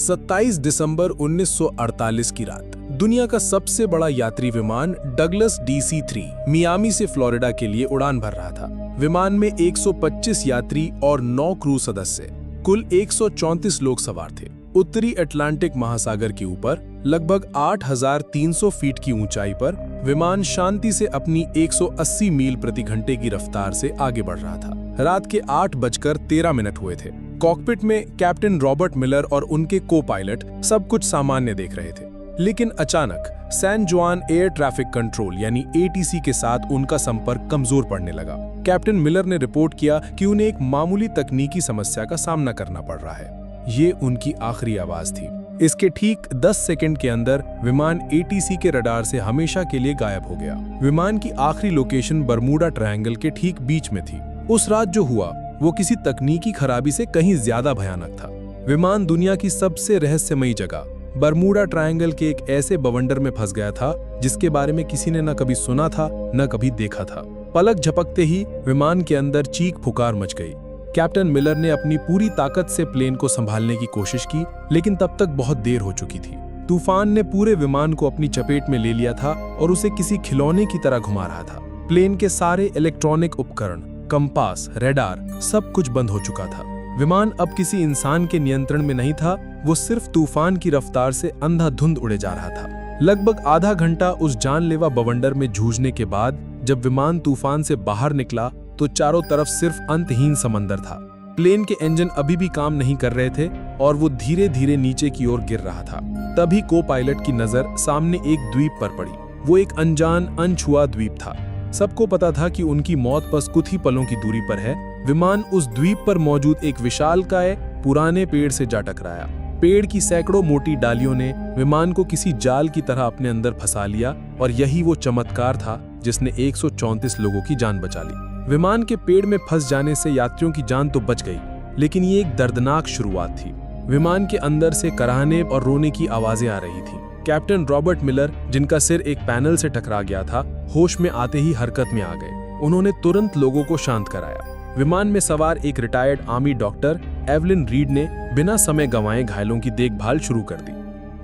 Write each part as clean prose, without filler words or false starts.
27 दिसंबर 1948 की रात दुनिया का सबसे बड़ा यात्री विमान डगलस DC-3 मियामी से फ्लोरिडा के लिए उड़ान भर रहा था। विमान में 125 यात्री और 9 क्रू सदस्य, कुल 134 लोग सवार थे। उत्तरी अटलांटिक महासागर के ऊपर लगभग 8,300 फीट की ऊंचाई पर विमान शांति से अपनी 180 मील प्रति घंटे की रफ्तार से आगे बढ़ रहा था। रात के 8:13 हुए थे। कॉकपिट में कैप्टन रॉबर्ट मिलर और उनके को पायलट सब कुछ सामान्य देख रहे थे, लेकिन अचानक सैन जुआन एयर ट्रैफिक कंट्रोल यानी ATC के साथ उनका संपर्क कमजोर पड़ने लगा। कैप्टन मिलर ने रिपोर्ट किया कि उन्हें एक मामूली तकनीकी समस्या का सामना करना पड़ रहा है। ये उनकी आखिरी आवाज थी। इसके ठीक 10 सेकंड के अंदर विमान ATC के रडार से हमेशा के लिए गायब हो गया। विमान की आखिरी लोकेशन बरमूडा ट्रायंगल के ठीक बीच में थी। उस रात जो हुआ वो किसी तकनीकी खराबी से कहीं ज्यादा भयानक था। विमान दुनिया की सबसे रहस्यमयी जगह बरमूडा ट्रायंगल के एक ऐसे बवंडर में फंस गया था जिसके बारे में किसी ने न कभी सुना था न कभी देखा था। पलक झपकते ही विमान के अंदर चीख पुकार मच गई। कैप्टन मिलर ने अपनी पूरी ताकत से प्लेन को संभालने की कोशिश की, लेकिन तब तक बहुत देर हो चुकी थी। तूफान ने पूरे विमान को अपनी चपेट में ले लिया था और उसे किसी खिलौने की तरह घुमा रहा था। प्लेन के सारे इलेक्ट्रॉनिक उपकरण, कंपास, रेडार सब कुछ बंद हो चुका था। विमान अब किसी इंसान के नियंत्रण में नहीं था, वो सिर्फ तूफान की रफ्तार से अंधाधुंध उड़े जा रहा था। लगभग आधा घंटा उस जानलेवा बवंडर में जूझने के बाद जब विमान तूफान से बाहर निकला तो चारों तरफ सिर्फ अंतहीन समंदर था। प्लेन के इंजन अभी भी काम नहीं कर रहे थे और वो धीरे धीरे नीचे की ओर गिर रहा था। तभी को पायलट की नजर सामने एक द्वीप पर पड़ी। वो एक अनजान, अनछुआ द्वीप था। सबको पता था कि उनकी मौत बस कुछ ही पलों की दूरी पर है। विमान उस द्वीप पर मौजूद एक विशालकाय पुराने पेड़ से जा टकराया। पेड़ की सैकड़ों मोटी डालियों ने विमान को किसी जाल की तरह अपने अंदर फंसा लिया और यही वो चमत्कार था जिसने 134 लोगों की जान बचा ली। विमान के पेड़ में फंस जाने से यात्रियों की जान तो बच गई, लेकिन ये एक दर्दनाक शुरुआत थी। विमान के अंदर से कराहने और रोने की आवाजें आ रही थी। कैप्टन रॉबर्ट मिलर, जिनका सिर एक पैनल से टकरा गया था, होश में आते ही हरकत में आ गए। उन्होंने तुरंत लोगों को शांत कराया। विमान में सवार एक retired army doctor Evelyn read ने बिना समय गंवाए घायलों की देखभाल शुरू कर दी।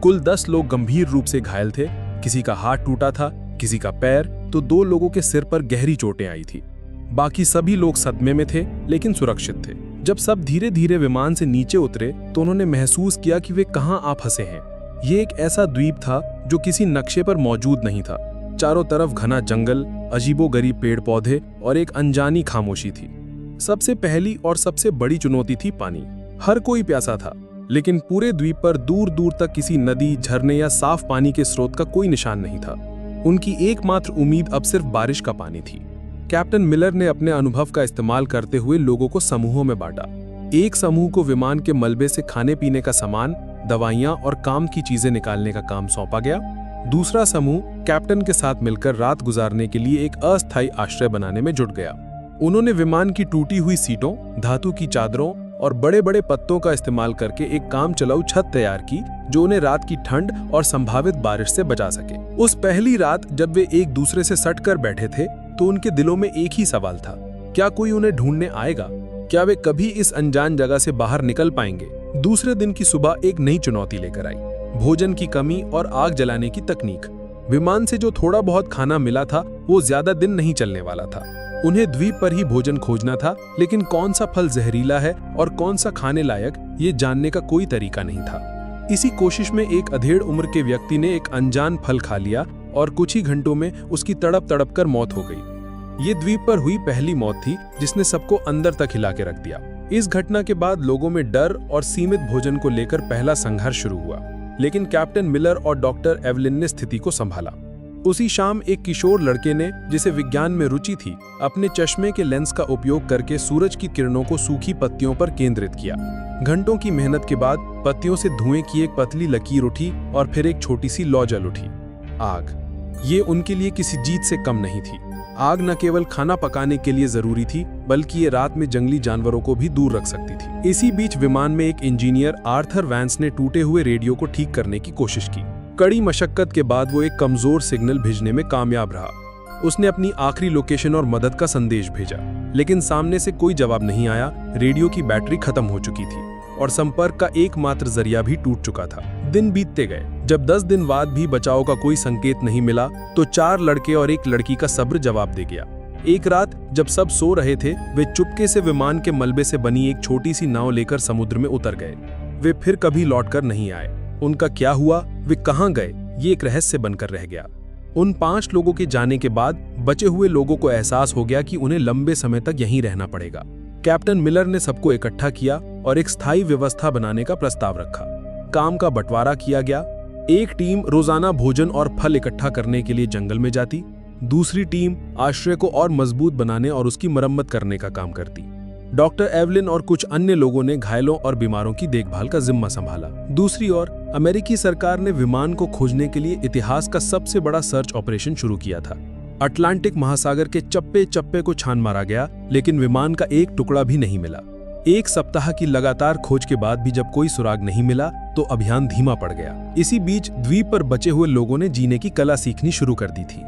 कुल 10 लोग गंभीर रूप से घायल थे। किसी का हाथ टूटा था, किसी का पैर, तो 2 लोगों के सिर पर गहरी चोटें आई थी। बाकी सभी लोग सदमे में थे लेकिन सुरक्षित थे। जब सब धीरे धीरे विमान से नीचे उतरे तो उन्होंने महसूस किया कि वे कहां आ फंसे हैं। ये एक ऐसा द्वीप था जो किसी नक्शे पर मौजूद नहीं था। चारों तरफ घना जंगल, अजीबोगरीब पेड़ पौधे और एक अनजानी खामोशी थी। सबसे पहली और सबसे बड़ी चुनौती थी पानी। हर कोई प्यासा था, लेकिन पूरे द्वीप पर दूर दूर तक किसी नदी, झरने या साफ पानी के स्रोत का कोई निशान नहीं था। उनकी एकमात्र उम्मीद अब सिर्फ बारिश का पानी थी। कैप्टन मिलर ने अपने अनुभव का इस्तेमाल करते हुए लोगों को समूहों में बांटा। एक समूह को विमान के मलबे से खाने पीने का सामान, दवाइयां और काम की चीजें निकालने का काम सौंपा गया। दूसरा समूह कैप्टन के साथ मिलकर रात गुजारने के लिए एक अस्थायी आश्रय बनाने में जुट गया। उन्होंने विमान की टूटी हुई सीटों, धातु की चादरों और बड़े बड़े पत्तों का इस्तेमाल करके एक काम चलाऊ छत तैयार की जो उन्हें रात की ठंड और संभावित बारिश से बचा सके। उस पहली रात जब वे एक दूसरे से सट कर बैठे थे तो उनके दिलों में एक ही सवाल था, क्या कोई उन्हें ढूंढने आएगा? क्या वे कभी इस अनजान जगह से बाहर निकल पाएंगे? दूसरे दिन की सुबह एक नई चुनौती लेकर आई, भोजन की कमी और आग जलाने की तकनीक। विमान से जो थोड़ा बहुत खाना मिला था वो ज्यादा दिन नहीं चलने वाला था। उन्हें द्वीप पर ही भोजन खोजना था, लेकिन कौन सा फल जहरीला है और कौन सा खाने लायक, ये जानने का कोई तरीका नहीं था। इसी कोशिश में एक अधेड़ उम्र के व्यक्ति ने एक अनजान फल खा लिया और कुछ ही घंटों में उसकी तड़प तड़प कर मौत हो गई। ये द्वीप पर हुई पहली मौत थी जिसने सबको अंदर तक हिला के रख दिया। इस घटना के बाद लोगों में डर और सीमित भोजन को लेकर पहला संघर्ष शुरू हुआ, लेकिन कैप्टन मिलर और डॉक्टर एवलिन ने स्थिति को संभाला। उसी शाम एक किशोर लड़के ने, जिसे विज्ञान में रुचि थी, अपने चश्मे के लेंस का उपयोग करके सूरज की किरणों को सूखी पत्तियों पर केंद्रित किया। घंटों की मेहनत के बाद पत्तियों से धुएं की एक पतली लकीर उठी और फिर एक छोटी सी लौ जल उठी। आग। ये उनके लिए किसी जीत से कम नहीं थी। आग न केवल खाना पकाने के लिए जरूरी थी, बल्कि ये रात में जंगली जानवरों को भी दूर रख सकती थी। इसी बीच विमान में एक इंजीनियर आर्थर वैंस ने टूटे हुए रेडियो को ठीक करने की कोशिश की। कड़ी मशक्कत के बाद वो एक कमजोर सिग्नल भेजने में कामयाब रहा। उसने अपनी आखिरी लोकेशन और मदद का संदेश भेजा, लेकिन सामने से कोई जवाब नहीं आया। रेडियो की बैटरी खत्म हो चुकी थी। और संपर्क का एकमात्र जरिया भी टूट चुका था। दिन बीतते गए। जब 10 दिन बाद भी बचाव का कोई संकेत नहीं मिला तो 4 लड़के और एक लड़की का सब्र जवाब दे गया। एक रात जब सब सो रहे थे, वे चुपके से विमान के मलबे से बनी एक छोटी सी नाव लेकर समुद्र में उतर गए। वे फिर कभी लौटकर नहीं आए। उनका क्या हुआ, वे कहां गए, ये एक रहस्य बनकर रह गया। उन 5 लोगों के जाने के बाद बचे हुए लोगों को एहसास हो गया कि उन्हें लंबे समय तक यहीं रहना पड़ेगा। कैप्टन मिलर ने सबको इकट्ठा किया और एक स्थायी व्यवस्था बनाने का प्रस्ताव रखा। काम का बंटवारा किया गया। एक टीम रोजाना भोजन और फल इकट्ठा करने के लिए जंगल में जाती, दूसरी टीम आश्रय को और मजबूत बनाने और उसकी मरम्मत करने का काम करती। डॉक्टर एवलिन और कुछ अन्य लोगों ने घायलों और बीमारों की देखभाल का जिम्मा संभाला। दूसरी ओर अमेरिकी सरकार ने विमान को खोजने के लिए इतिहास का सबसे बड़ा सर्च ऑपरेशन शुरू किया था। अटलांटिक महासागर के चप्पे चप्पे को छान मारा गया, लेकिन विमान का एक टुकड़ा भी नहीं मिला। 1 सप्ताह की लगातार खोज के बाद भी जब कोई सुराग नहीं मिला तो अभियान धीमा पड़ गया। इसी बीच द्वीप पर बचे हुए लोगों ने जीने की कला सीखनी शुरू कर दी थी।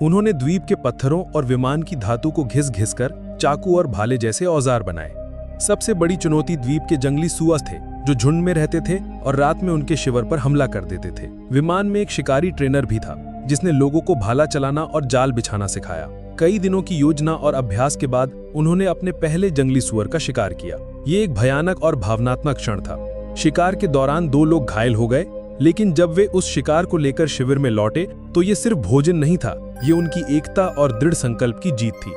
उन्होंने द्वीप के पत्थरों और विमान की धातु को घिस-घिस कर चाकू और भाले जैसे औजार बनाए। सबसे बड़ी चुनौती द्वीप के जंगली सुअर थे, जो झुंड में रहते थे और रात में उनके शिविर पर हमला कर देते थे। विमान में एक शिकारी ट्रेनर भी था, जिसने लोगों को भाला चलाना और जाल बिछाना सिखाया। कई दिनों की योजना और अभ्यास के बाद उन्होंने अपने पहले जंगली सुअर का शिकार किया। ये एक भयानक और भावनात्मक क्षण था। शिकार के दौरान 2 लोग घायल हो गए, लेकिन जब वे उस शिकार को लेकर शिविर में लौटे तो ये सिर्फ भोजन नहीं था, ये उनकी एकता और दृढ़ संकल्प की जीत थी।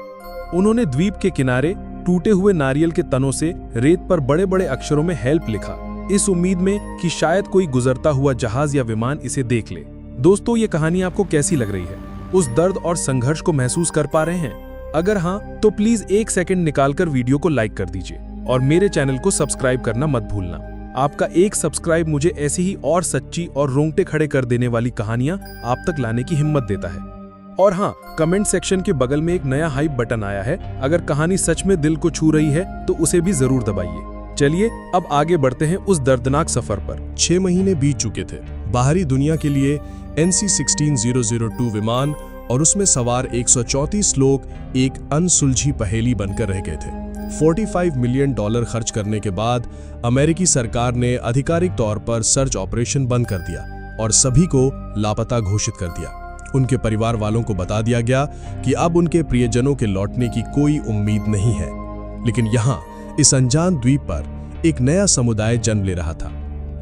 उन्होंने द्वीप के किनारे टूटे हुए नारियल के तनों से रेत पर बड़े-बड़े अक्षरों में हेल्प लिखा, इस उम्मीद में कि शायद कोई गुजरता हुआ जहाज या विमान इसे देख ले। दोस्तों, ये कहानी आपको कैसी लग रही है? उस दर्द और संघर्ष को महसूस कर पा रहे हैं? अगर हाँ, तो प्लीज 1 सेकंड निकालकर वीडियो को लाइक कर दीजिए और मेरे चैनल को सब्सक्राइब करना मत भूलना। आपका एक सब्सक्राइब मुझे ऐसी ही और सच्ची और रोंगटे खड़े कर देने वाली कहानियां आप तक लाने की हिम्मत देता है। और हाँ, कमेंट सेक्शन के बगल में एक नया हाइप बटन आया है। अगर कहानी सच में दिल को छू रही है तो उसे भी जरूर दबाइए। चलिए अब आगे बढ़ते हैं उस दर्दनाक सफर पर। 6 महीने बीत चुके थे। बाहरी दुनिया के लिए NC-16002 विमान और उसमें सवार 134 लोग एक अनसुलझी पहेली बनकर रह गए थे। $45 मिलियन खर्च करने के बाद अमेरिकी सरकार ने आधिकारिक तौर पर सर्च ऑपरेशन बंद कर दिया और सभी को लापता घोषित कर दिया। उनके परिवार वालों को बता दिया गया कि अब उनके प्रियजनों के लौटने की कोई उम्मीद नहीं है। लेकिन यहाँ इस अनजान द्वीप पर एक नया समुदाय जन्म ले रहा था।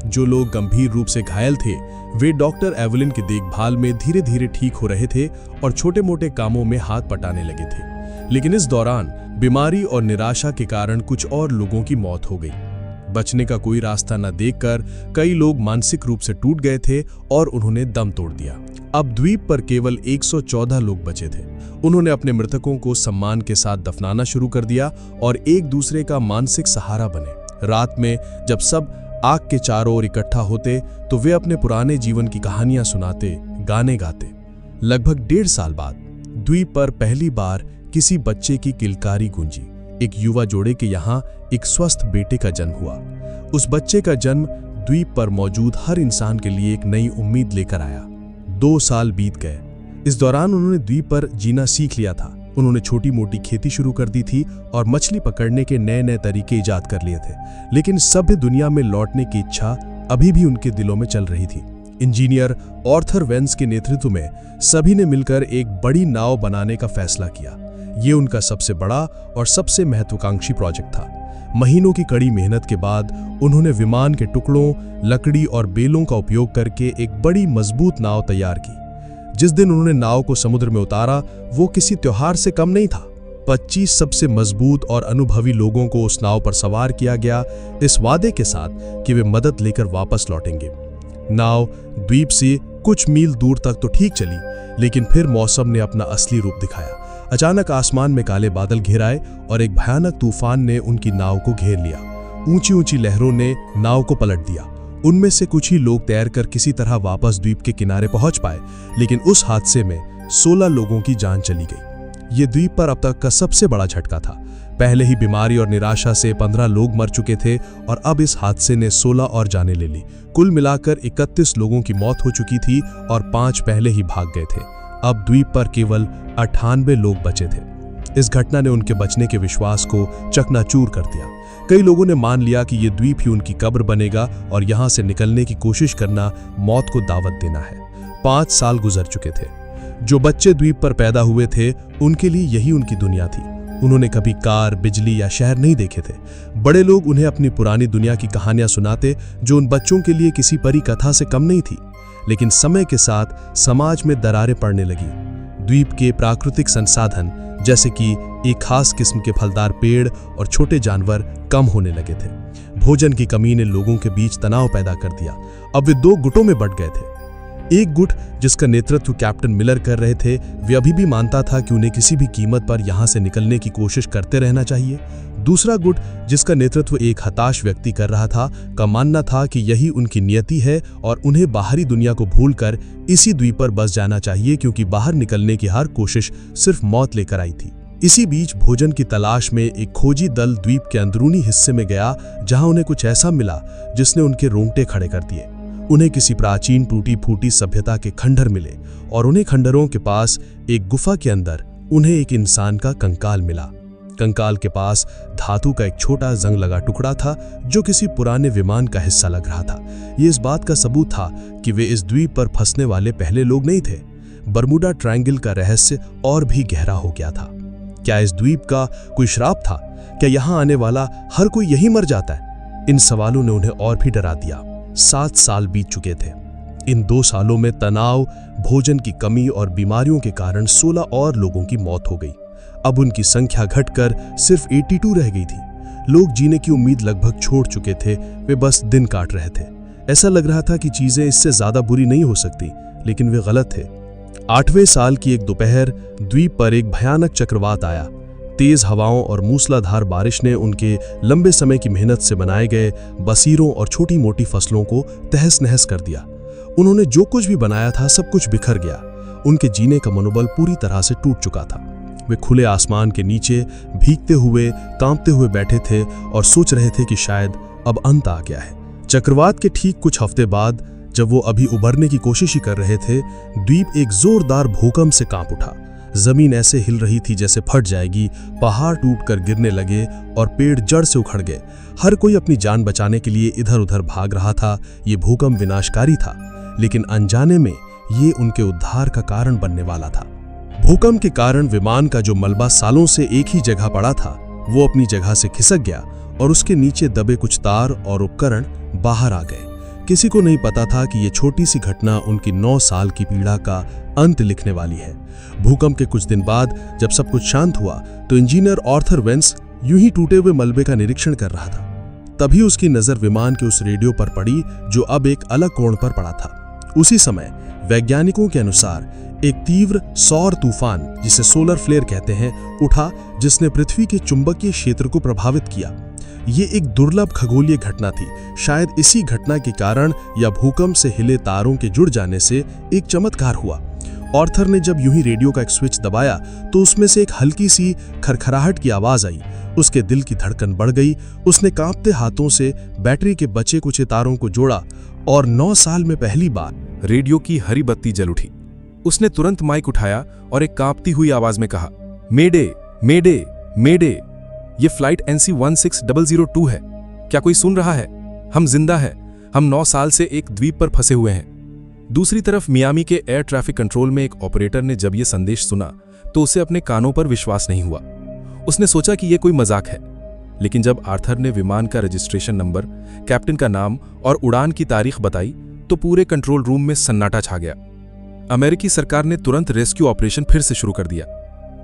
जो लोग गंभीर रूप से घायल थे, वे डॉक्टर एवलिन की देखभाल में धीरे धीरे ठीक हो रहे थे और छोटे मोटे कामों में हाथ पटाने लगे थे। लेकिन इस दौरान बीमारी और निराशा के कारण कुछ और लोगों की मौत हो गई। बचने का कोई रास्ता न देखकर कई लोग मानसिक रूप से टूट गए थे और उन्होंने दम तोड़ दिया। अब द्वीप पर केवल 114 लोग बचे थे। उन्होंने अपने मृतकों को सम्मान के साथ दफनाना शुरू कर दिया और एक दूसरे का मानसिक सहारा बने। रात में जब सब आग के चारों ओर इकट्ठा होते तो वे अपने पुराने जीवन की कहानियां सुनाते, गाने गाते। लगभग 1.5 साल बाद द्वीप पर पहली बार किसी बच्चे की किलकारी गूंजी। एक युवा जोड़े के यहाँ एक स्वस्थ बेटे का जन्म हुआ। उस बच्चे का जन्म द्वीप पर मौजूद हर इंसान के लिए एक नई उम्मीद लेकर आया। 2 साल बीत गए। इस दौरान उन्होंने द्वीप पर जीना सीख लिया था। उन्होंने छोटी मोटी खेती शुरू कर दी थी और मछली पकड़ने के नए नए तरीके इजाद कर लिए थे। लेकिन सभ्य दुनिया में लौटने की इच्छा अभी भी उनके दिलों में चल रही थी। इंजीनियर आर्थर वेंस के नेतृत्व में सभी ने मिलकर एक बड़ी नाव बनाने का फैसला किया। ये उनका सबसे बड़ा और सबसे महत्वाकांक्षी प्रोजेक्ट था। महीनों की कड़ी मेहनत के बाद उन्होंने विमान के टुकड़ों, लकड़ी और बेलों का उपयोग करके एक बड़ी मजबूत नाव तैयार की। जिस दिन उन्होंने नाव को समुद्र में उतारा, वो किसी त्योहार से कम नहीं था। 25 सबसे मजबूत और अनुभवी लोगों को उस नाव पर सवार किया गया, इस वादे के साथ कि वे मदद लेकर वापस लौटेंगे। नाव द्वीप से कुछ मील दूर तक तो ठीक चली, लेकिन फिर मौसम ने अपना असली रूप दिखाया। अचानक आसमान में काले बादल घिर आए और एक भयानक तूफान ने उनकी नाव को घेर लिया। ऊंची ऊंची लहरों ने नाव को पलट दिया। उनमें से कुछ ही लोग तैरकर किसी तरह वापस द्वीप के किनारे पहुंच पाए, लेकिन उस हादसे में 16 लोगों की जान चली गई। ये द्वीप पर अब तक का सबसे बड़ा झटका था। पहले ही बीमारी और निराशा से 15 लोग मर चुके थे और अब इस हादसे ने 16 और जानें ले ली। कुल मिलाकर 31 लोगों की मौत हो चुकी थी और 5 पहले ही भाग गए थे। अब द्वीप पर केवल 98 लोग बचे थे। इस घटना ने उनके बचने के विश्वास को चकनाचूर कर दिया। कई लोगों ने मान लिया कि ये द्वीप ही उनकी कब्र बनेगा और यहाँ से निकलने की कोशिश करना मौत को दावत देना है। 5 साल गुजर चुके थे। जो बच्चे द्वीप पर पैदा हुए थे उनके लिए यही उनकी दुनिया थी। उन्होंने कभी कार, बिजली या शहर नहीं देखे थे। बड़े लोग उन्हें अपनी पुरानी दुनिया की कहानियां सुनाते जो उन बच्चों के लिए किसी परी कथा से कम नहीं थी। लेकिन समय के साथ समाज में दरारें पड़ने लगी। द्वीप के प्राकृतिक संसाधन जैसे कि एक खास किस्म के फलदार पेड़ और छोटे जानवर कम होने लगे थे। भोजन की कमी ने लोगों के बीच तनाव पैदा कर दिया। अब वे 2 गुटों में बंट गए थे। एक गुट जिसका नेतृत्व कैप्टन मिलर कर रहे थे, वे अभी भी मानता था कि उन्हें किसी भी कीमत पर यहां से निकलने की कोशिश करते रहना चाहिए। दूसरा गुट जिसका नेतृत्व एक हताश व्यक्ति कर रहा था, का मानना था कि यही उनकी नियति है और उन्हें बाहरी दुनिया को भूलकर इसी द्वीप पर बस जाना चाहिए, क्योंकि बाहर निकलने की हर कोशिश सिर्फ मौत लेकर आई थी। इसी बीच भोजन की तलाश में एक खोजी दल द्वीप के अंदरूनी हिस्से में गया, जहां उन्हें कुछ ऐसा मिला जिसने उनके रोंगटे खड़े कर दिए। उन्हें किसी प्राचीन टूटी फूटी सभ्यता के खंडहर मिले और उन्हें खंडहरों के पास एक गुफा के अंदर उन्हें एक इंसान का कंकाल मिला। कंकाल के पास धातु का एक छोटा जंग लगा टुकड़ा था जो किसी पुराने विमान का हिस्सा लग रहा था। ये इस बात का सबूत था कि वे इस द्वीप पर फंसने वाले पहले लोग नहीं थे। बर्मुडा ट्रायंगल का रहस्य और भी गहरा हो गया था। क्या इस द्वीप का कोई श्राप था? क्या यहाँ आने वाला हर कोई यही मर जाता है? इन सवालों ने उन्हें और भी डरा दिया। 7 साल बीत चुके थे। इन 2 सालों में तनाव, भोजन की कमी और बीमारियों के कारण 16 और लोगों की मौत हो गई। अब उनकी संख्या घटकर सिर्फ 82 रह गई थी। लोग जीने की उम्मीद लगभग छोड़ चुके थे, वे बस दिन काट रहे थे। ऐसा लग रहा था कि चीजें इससे ज्यादा बुरी नहीं हो सकती, लेकिन वे गलत थे। 8वें साल की एक दोपहर द्वीप पर एक भयानक चक्रवात आया। तेज हवाओं और मूसलाधार बारिश ने उनके लंबे समय की मेहनत से बनाए गए बसीरों और छोटी मोटी फसलों को तहस नहस कर दिया। उन्होंने जो कुछ भी बनाया था सब कुछ बिखर गया। उनके जीने का मनोबल पूरी तरह से टूट चुका था। वे खुले आसमान के नीचे भीगते हुए, कांपते हुए बैठे थे और सोच रहे थे कि शायद अब अंत आ गया है। चक्रवात के ठीक कुछ हफ्ते बाद, जब वो अभी उबरने की कोशिश ही कर रहे थे, द्वीप एक जोरदार भूकंप से कांप उठा। जमीन ऐसे हिल रही थी जैसे फट जाएगी, पहाड़ टूटकर गिरने लगे और पेड़ जड़ से उखड़ गए। हर कोई अपनी जान बचाने के लिए इधर उधर भाग रहा था। ये भूकंप विनाशकारी था, लेकिन अनजाने में ये उनके उद्धार का कारण बनने वाला था। भूकंप के कारण विमान का जो मलबा सालों से एक ही जगह पड़ा था, वो अपनी जगह से खिसक गया और उसके नीचे दबे कुछ तार और उपकरण बाहर आ गए। किसी को नहीं पता था कि ये छोटी सी घटना उनकी 9 साल की पीड़ा का अंत लिखने वाली है। भूकंप के कुछ दिन बाद जब सब कुछ शांत हुआ, तो इंजीनियर आर्थर वेंस यूं ही टूटे हुए मलबे का निरीक्षण कर रहा था। तभी उसकी नजर विमान के उस रेडियो पर पड़ी जो अब एक अलग कोण पर पड़ा था। उसी समय वैज्ञानिकों के अनुसार एक तीव्र सौर तूफान, जिसे सोलर फ्लेयर कहते हैं, उठा, जिसने पृथ्वी के चुंबकीय क्षेत्र को प्रभावित किया। ये एक दुर्लभ खगोलीय घटना थी। शायद इसी घटना के कारण या भूकंप से हिले तारों के जुड़ जाने से एक चमत्कार हुआ। आर्थर ने जब यूं ही रेडियो का एक स्विच दबाया तो उसमें से एक हल्की सी खरखराहट की आवाज आई। उसके दिल की धड़कन बढ़ गई। उसने कांपते हाथों से बैटरी के बचे कुछ तारों को जोड़ा और 9 साल में पहली बार रेडियो की हरी बत्ती जल उठी। उसने तुरंत माइक उठाया और एक कांपती हुई आवाज में कहा, मेडे मेडे मेडे, ये फ्लाइट NC-16002 है। क्या कोई सुन रहा है? हम जिंदा हैं। हम 9 साल से एक द्वीप पर फंसे हुए हैं। दूसरी तरफ मियामी के एयर ट्रैफिक कंट्रोल में एक ऑपरेटर ने जब ये संदेश सुना तो उसे अपने कानों पर विश्वास नहीं हुआ। उसने सोचा कि ये कोई मजाक है, लेकिन जब आर्थर ने विमान का रजिस्ट्रेशन नंबर, कैप्टन का नाम और उड़ान की तारीख बताई तो पूरे कंट्रोल रूम में सन्नाटा छा गया। अमेरिकी सरकार ने तुरंत रेस्क्यू ऑपरेशन फिर से शुरू कर दिया।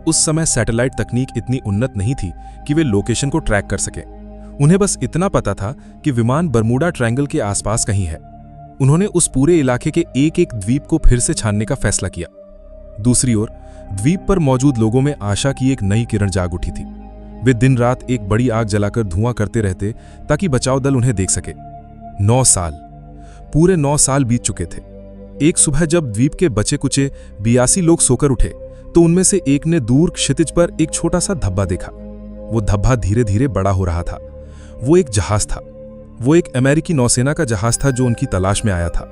उस समय सैटेलाइट तकनीक इतनी उन्नत नहीं थी कि वे लोकेशन को ट्रैक कर सके। उन्हें बस इतना पता था कि विमान बर्मुडा ट्रायंगल के आसपास कहीं है। उन्होंने उस पूरे इलाके के एक एक द्वीप को फिर से छानने का फैसला किया। दूसरी ओर द्वीप पर मौजूद लोगों में आशा की एक नई किरण जाग उठी थी। वे दिन रात एक बड़ी आग जलाकर धुआं करते रहते ताकि बचाव दल उन्हें देख सके। 9 साल, पूरे 9 साल बीत चुके थे। एक सुबह जब द्वीप के बचे कुचे 82 लोग सोकर उठे तो उनमें से एक ने दूर क्षितिज पर एक छोटा सा धब्बा देखा। वो धब्बा धीरे धीरे बड़ा हो रहा था। वो एक जहाज था। वो एक अमेरिकी नौसेना का जहाज था जो उनकी तलाश में आया था।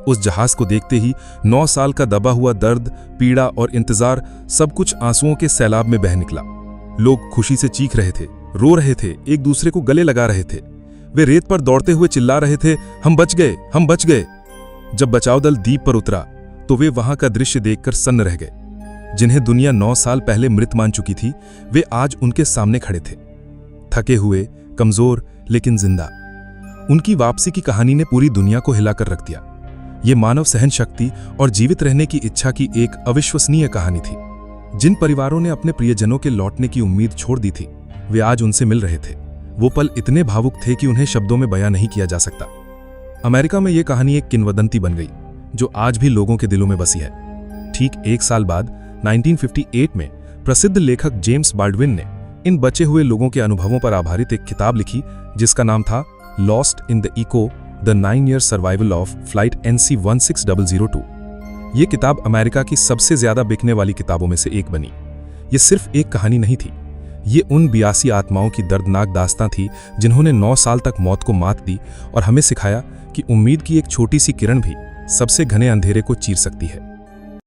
उस जहाज को देखते ही 9 साल का दबा हुआ दर्द, पीड़ा और इंतजार सब कुछ आंसुओं के सैलाब में बह निकला। लोग खुशी से चीख रहे थे, रो रहे थे, एक दूसरे को गले लगा रहे थे। वे रेत पर दौड़ते हुए चिल्ला रहे थे, हम बच गए, हम बच गए। जब बचाव दल द्वीप पर उतरा तो वे वहां का दृश्य देखकर सन्न रह गए। जिन्हें दुनिया 9 साल पहले मृत मान चुकी थी, वे आज उनके सामने खड़े थे, थके हुए, कमजोर लेकिन जिंदा। उनकी वापसी की कहानी ने पूरी दुनिया को हिलाकर रख दिया। ये मानव सहन शक्ति और जीवित रहने की इच्छा की एक अविश्वसनीय कहानी थी। जिन परिवारों ने अपने प्रियजनों के लौटने की उम्मीद छोड़ दी थी, वे आज उनसे मिल रहे थे। वो पल इतने भावुक थे कि उन्हें शब्दों में बयां नहीं किया जा सकता। अमेरिका में यह कहानी एक किंवदंती बन गई, जो आज भी लोगों के दिलों में बसी है। ठीक 1 साल बाद 1958 में प्रसिद्ध लेखक जेम्स बाल्डविन ने इन बचे हुए लोगों के अनुभवों पर आधारित एक किताब लिखी, जिसका नाम था lost in the echo, the 9-year survival of flight NC-16002। ये किताब अमेरिका की सबसे ज्यादा बिकने वाली किताबों में से एक बनी। ये सिर्फ एक कहानी नहीं थी, ये उन 82 आत्माओं की दर्दनाक दास्तां थी जिन्होंने 9 साल तक मौत को मात दी और हमें सिखाया कि उम्मीद की एक छोटी सी किरण भी सबसे घने अंधेरे को चीर सकती है।